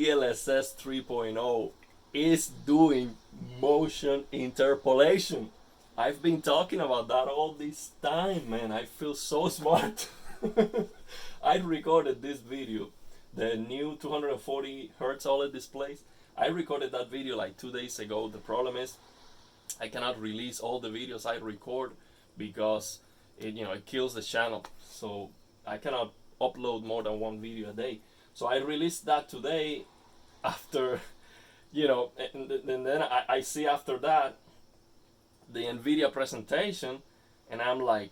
DLSS 3.0 is doing motion interpolation. I've been talking about that all this time, man. I feel so smart. I recorded this video, the new 240 Hertz OLED displays. I recorded that video like 2 days ago. The problem is I cannot release all the videos I record because it kills the channel. So I cannot upload more than one video a day. So I released that today after, and then I see after that the Nvidia presentation, and I'm like,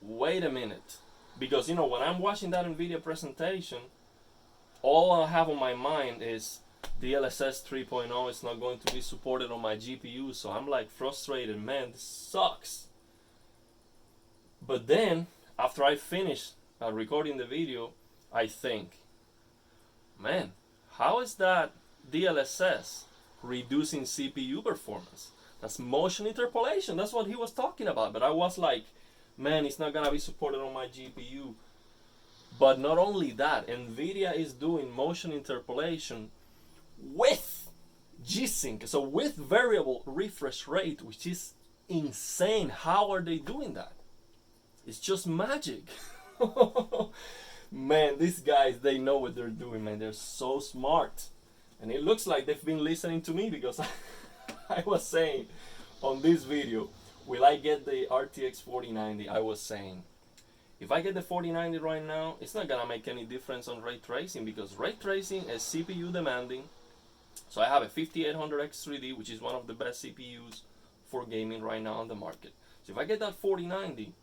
wait a minute. Because, when I'm watching that Nvidia presentation, all I have on my mind is DLSS 3.0 is not going to be supported on my GPU. So I'm like frustrated, man, this sucks. But then, after I finish recording the video, I think, man, how is that DLSS reducing CPU performance? That's motion interpolation. That's what he was talking about. But I was like, man, it's not gonna be supported on my GPU. But not only that, Nvidia is doing motion interpolation with G-Sync, so with variable refresh rate, which is insane. How are they doing that? It's just magic. Man, these guys, they know what they're doing, man. They're so smart. And it looks like they've been listening to me, because I was saying on this video, will I get the RTX 4090? I was saying, if I get the 4090 right now, it's not gonna make any difference on ray tracing, because ray tracing is CPU demanding. So I have a 5800X3D, which is one of the best CPUs for gaming right now on the market. So if I get that 4090,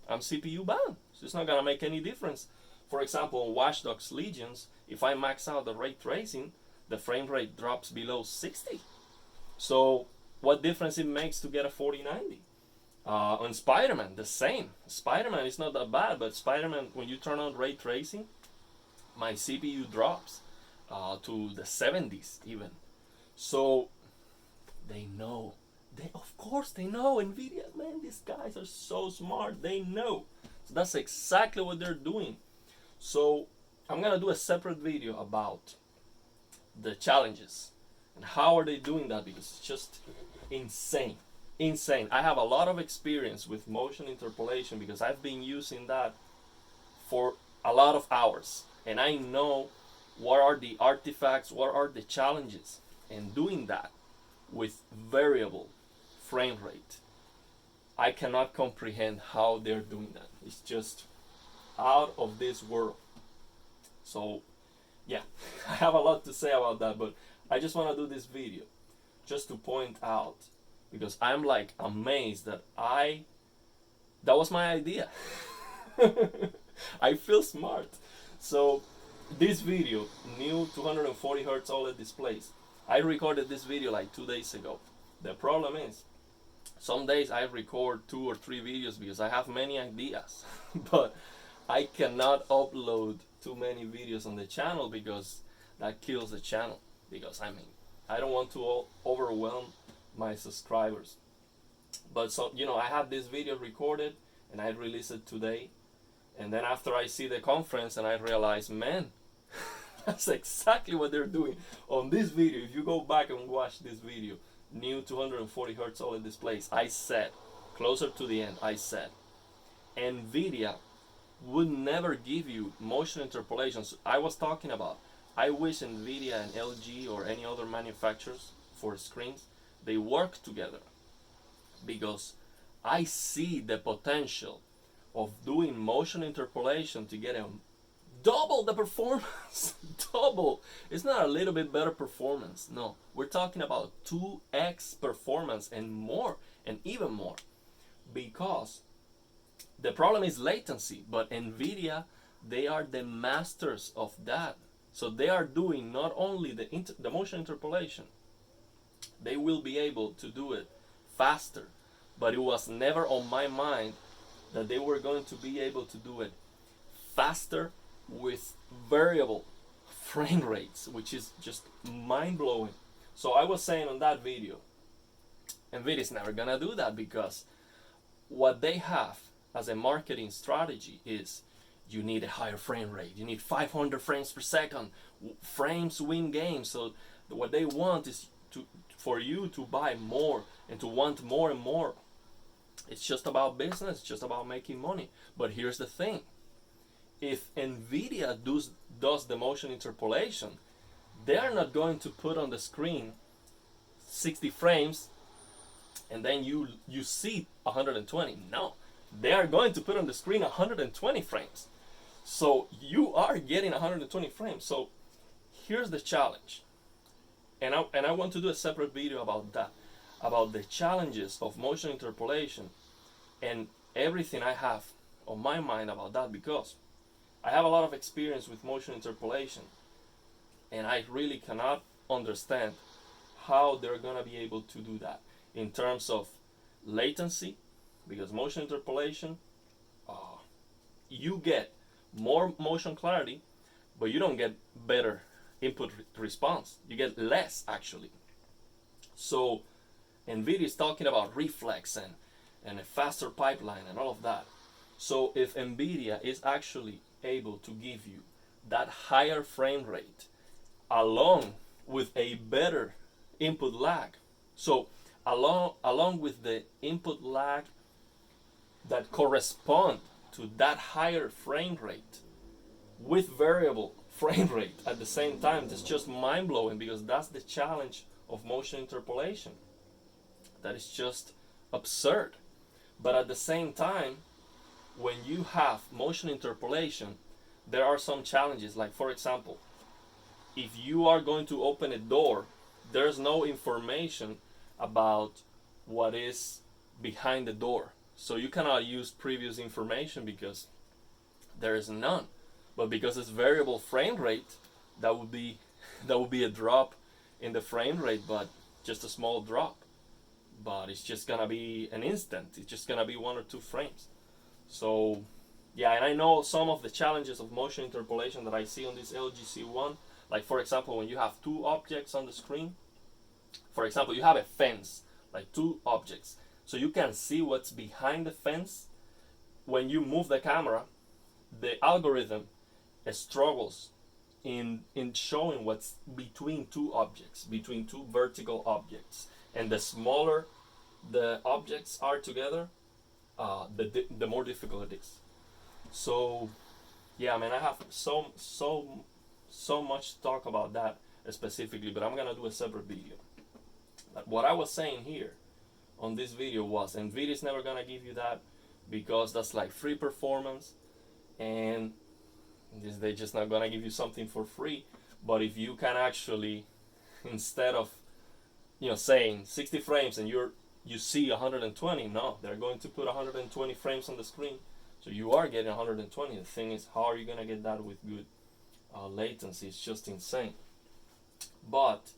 I'm CPU bound. So it's not gonna make any difference. For example, on Watch Dogs Legions, if I max out the ray tracing, the frame rate drops below 60. So what difference it makes to get a 4090? On Spider-Man, the same. Spider-Man is not that bad, but Spider-Man, when you turn on ray tracing, my CPU drops to the 70s even. So they know. Of course they know. Nvidia, man, these guys are so smart. They know. So that's exactly what they're doing. So I'm gonna do a separate video about the challenges and how are they doing that, because it's just insane. I have a lot of experience with motion interpolation because I've been using that for a lot of hours, and I know what are the artifacts, what are the challenges, and doing that with variable frame rate. I cannot comprehend how they're doing that. It's just out of this world. So yeah, I have a lot to say about that, but I just want to do this video just to point out, because I'm like amazed that that was my idea. I feel smart. So this video, new 240 Hz OLED displays, I recorded this video like 2 days ago. The problem is, some days I record 2 or 3 videos because I have many ideas, but I cannot upload too many videos on the channel because that kills the channel. Because I don't want to overwhelm my subscribers. But so, I have this video recorded and I release it today. And then after I see the conference and I realize, man, that's exactly what they're doing. On this video, if you go back and watch this video, new 240 Hz OLED displays, I said, closer to the end, I said, Nvidia would never give you motion interpolations. I was talking about, I wish Nvidia and LG or any other manufacturers for screens, they work together, because I see the potential of doing motion interpolation to get double the performance. Double. It's not a little bit better performance. No, we're talking about 2x performance and more, and even more, because the problem is latency. But Nvidia, they are the masters of that. So they are doing not only the motion interpolation, they will be able to do it faster, but it was never on my mind that they were going to be able to do it faster with variable frame rates, which is just mind-blowing. So I was saying on that video, Nvidia's never gonna do that, because what they have as a marketing strategy is, you need a higher frame rate. You need 500 frames per second. Frames win games. So what they want is for you to buy more and to want more and more. It's just about business. It's just about making money. But here's the thing. If Nvidia does the motion interpolation, they're not going to put on the screen 60 frames and then you see 120. No, they are going to put on the screen 120 frames. So you are getting 120 frames. So here's the challenge. And I want to do a separate video about that, about the challenges of motion interpolation and everything I have on my mind about that, because I have a lot of experience with motion interpolation and I really cannot understand how they're gonna be able to do that in terms of latency, because motion interpolation, you get more motion clarity, but you don't get better input response. You get less actually. So Nvidia is talking about reflex and a faster pipeline and all of that. So if Nvidia is actually able to give you that higher frame rate along with a better input lag, so along with the input lag that correspond to that higher frame rate with variable frame rate at the same time, it's just mind-blowing, because that's the challenge of motion interpolation. That is just absurd. But at the same time, when you have motion interpolation, there are some challenges. Like, for example, if you are going to open a door, there's no information about what is behind the door. So you cannot use previous information because there is none. But because it's variable frame rate, that would be a drop in the frame rate, but just a small drop. But it's just gonna be an instant. It's just gonna be 1 or 2 frames. So yeah, and I know some of the challenges of motion interpolation that I see on this LG C1. Like, for example, when you have 2 objects on the screen, for example, you have a fence, like 2 objects, so you can see what's behind the fence. When you move the camera, the algorithm struggles in showing what's between 2 objects, between 2 vertical objects. And the smaller the objects are together, the more difficult it is. So yeah, I mean, I have so much to talk about that specifically, but I'm gonna do a separate video. But what I was saying here on this video was, Nvidia is never gonna give you that, because that's like free performance, and they're just not gonna give you something for free. But if you can actually, instead of saying 60 frames and you see 120, no, they're going to put 120 frames on the screen, so you are getting 120. The thing is, how are you gonna get that with good latency? It's just insane. But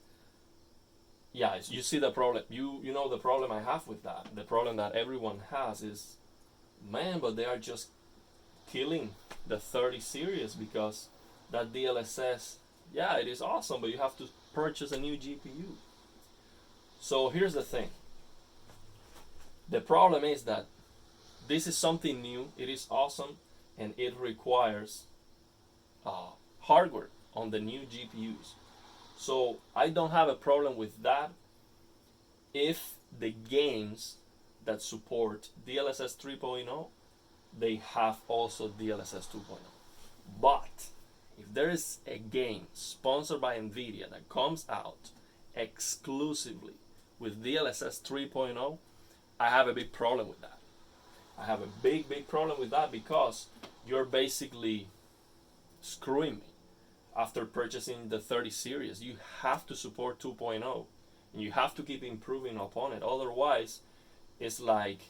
yeah, you see the problem. You know the problem I have with that. The problem that everyone has is, man, but they are just killing the 30 series, because that DLSS, yeah, it is awesome, but you have to purchase a new GPU. So here's the thing. The problem is that this is something new, it is awesome, and it requires hardware on the new GPUs. So I don't have a problem with that if the games that support DLSS 3.0, they have also DLSS 2.0. But if there is a game sponsored by Nvidia that comes out exclusively with DLSS 3.0, I have a big problem with that. I have a big problem with that, because you're basically screwing me. After purchasing the 30 series, you have to support 2.0, and you have to keep improving upon it. Otherwise, it's like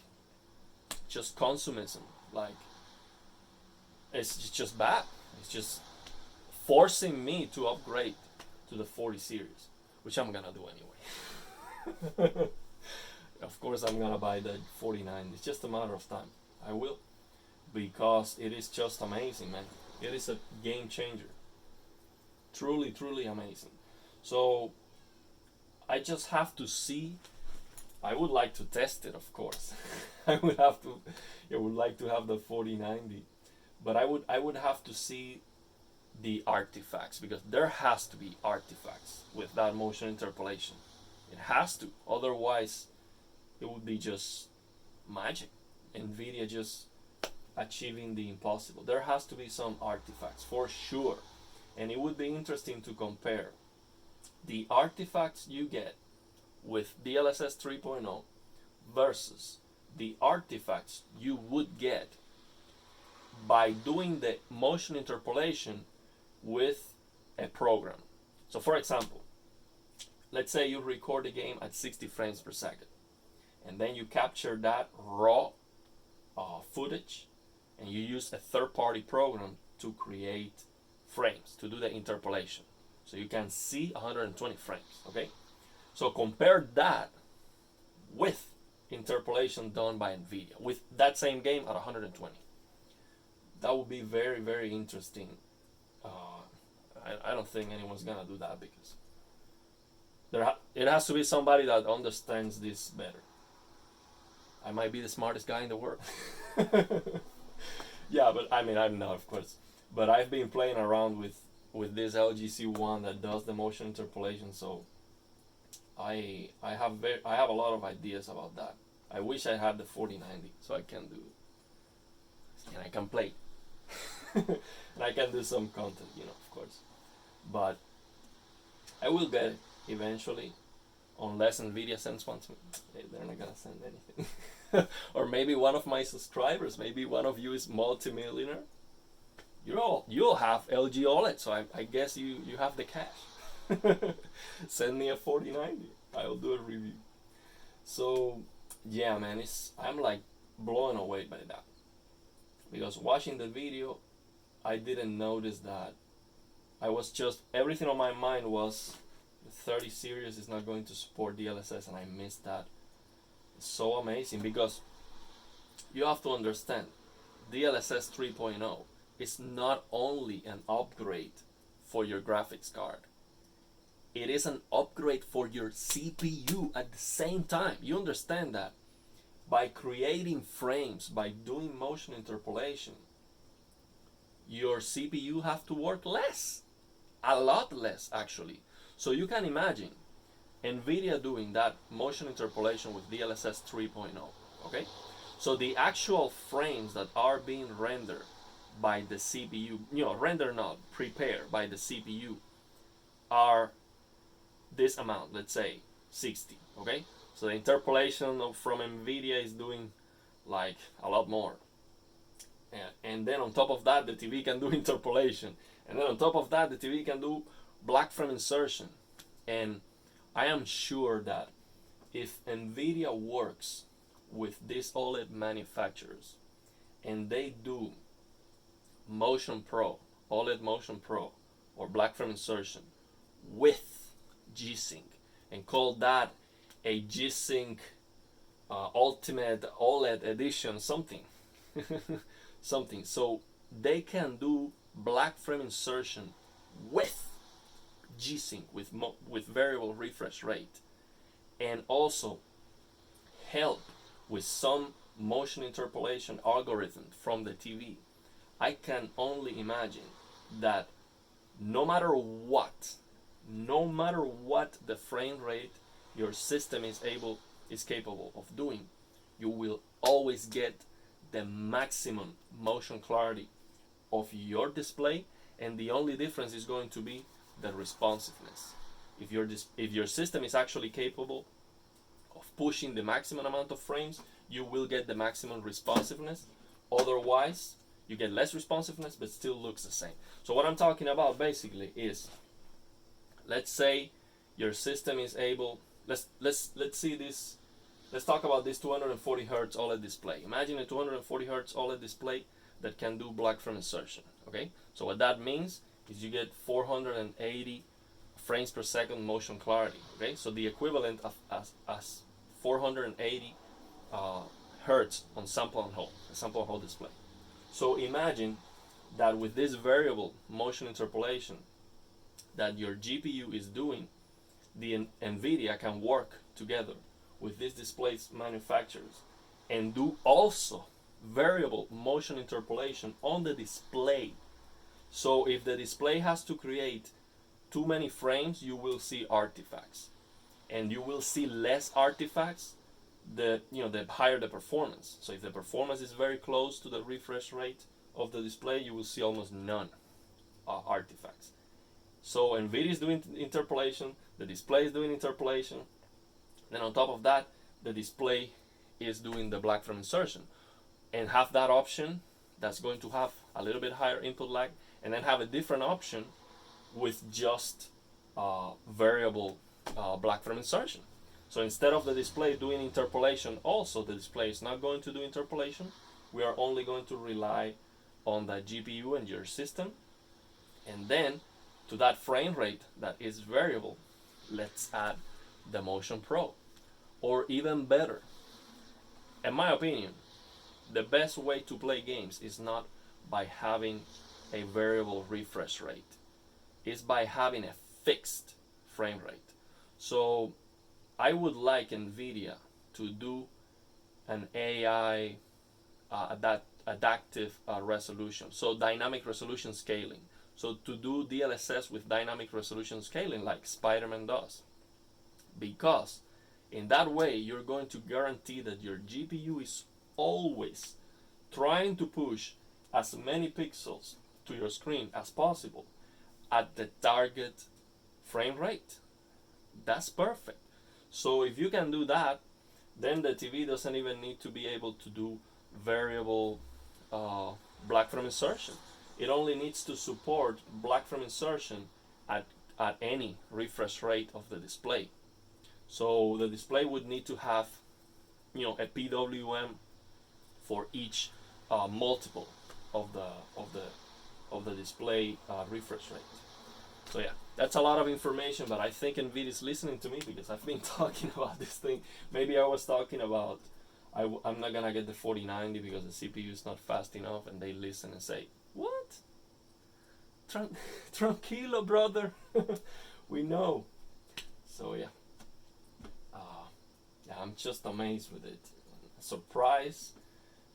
just consumism. Like, it's just bad. It's just forcing me to upgrade to the 40 series, which I'm gonna do anyway. Of course I'm gonna buy the 49. It's just a matter of time. I will, because it is just amazing, man. It is a game changer. Truly amazing. So I just have to see. I would like to test it, of course. I would like to have the 4090, but I would have to see the artifacts, because there has to be artifacts with that motion interpolation. It has to, otherwise it would be just magic. Nvidia just achieving the impossible. There has to be some artifacts for sure, and it would be interesting to compare the artifacts you get with DLSS 3.0 versus the artifacts you would get by doing the motion interpolation with a program. So for example, let's say you record a game at 60 frames per second, and then you capture that raw footage, and you use a third-party program to create frames, to do the interpolation. So you can see 120 frames, okay? So compare that with interpolation done by Nvidia, with that same game at 120. That would be very, very interesting. I don't think anyone's gonna do that, because it has to be somebody that understands this better. I might be the smartest guy in the world. Yeah, but I mean, I'm not, of course. But I've been playing around with this LGC one that does the motion interpolation, so I have a lot of ideas about that. I wish I had the 4090 so I can do, and I can play. And I can do some content, of course. But I will get it eventually, unless Nvidia sends one to me. They're not gonna send anything. Or maybe one of my subscribers, maybe one of you is multimillionaire. You'll have LG OLED, so I guess you have the cash. Send me a 4090. I'll do a review. So yeah, man, I'm like blown away by that, because watching the video, I didn't notice that. I was just, everything on my mind was the 30 series is not going to support DLSS, and I missed that. It's so amazing, because you have to understand, DLSS 3.0 is not only an upgrade for your graphics card, it is an upgrade for your CPU at the same time. You understand that? By creating frames, by doing motion interpolation, your CPU have to work less, a lot less actually. So you can imagine Nvidia doing that motion interpolation with DLSS 3.0, okay? So the actual frames that are being rendered by the CPU, render not, prepare by the CPU, are this amount, let's say 60, okay? So the interpolation from Nvidia is doing like a lot more. And then on top of that, the TV can do interpolation. And then on top of that, the TV can do black frame insertion. And I am sure that if Nvidia works with these OLED manufacturers and they do Motion Pro, OLED Motion Pro, or black frame insertion with G-Sync, and call that a G-Sync Ultimate OLED Edition something, something, so they can do black frame insertion with G-Sync, with variable refresh rate, and also help with some motion interpolation algorithm from the TV. I can only imagine that no matter what the frame rate your system is capable of doing, you will always get the maximum motion clarity of your display, and the only difference is going to be the responsiveness. If your system is actually capable of pushing the maximum amount of frames, you will get the maximum responsiveness. Otherwise, you get less responsiveness, but still looks the same. So what I'm talking about basically is, let's say your system is able, let's see this, let's talk about this 240 Hz OLED display. Imagine a 240 Hz OLED display that can do black frame insertion, okay? So what that means is you get 480 frames per second motion clarity, okay? So the equivalent of as 480 Hertz on sample and hold, a sample and hold display. So imagine that with this variable motion interpolation that your GPU is doing, the Nvidia can work together with these displays manufacturers and do also variable motion interpolation on the display. So if the display has to create too many frames, you will see artifacts, and you will see less artifacts the higher the performance. So if the performance is very close to the refresh rate of the display, you will see almost none artifacts. So Nvidia is doing interpolation, the display is doing interpolation, then on top of that, the display is doing the black frame insertion, and have that option that's going to have a little bit higher input lag, and then have a different option with just variable black frame insertion. So instead of the display doing interpolation, also the display is not going to do interpolation. We are only going to rely on the GPU and your system. And then to that frame rate that is variable, let's add the Motion Pro. Or even better, in my opinion, the best way to play games is not by having a variable refresh rate. It's by having a fixed frame rate. So I would like Nvidia to do an AI adaptive resolution, so dynamic resolution scaling. So to do DLSS with dynamic resolution scaling like Spider-Man does. Because in that way, you're going to guarantee that your GPU is always trying to push as many pixels to your screen as possible at the target frame rate. That's perfect. So if you can do that, then the TV doesn't even need to be able to do variable black frame insertion. It only needs to support black frame insertion at any refresh rate of the display. So the display would need to have, a PWM for each multiple of the display refresh rate. So yeah, that's a lot of information, but I think Nvidia is listening to me because I've been talking about this thing. Maybe I was talking about I'm not gonna get the 4090 because the CPU is not fast enough, and they listen and say, "What? Tranquilo, brother." We know. So yeah, I'm just amazed with it, surprised,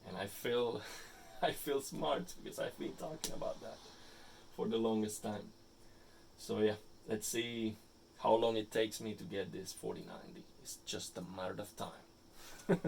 and I feel smart because I've been talking about that for the longest time. So yeah, let's see how long it takes me to get this 4090. It's just a matter of time.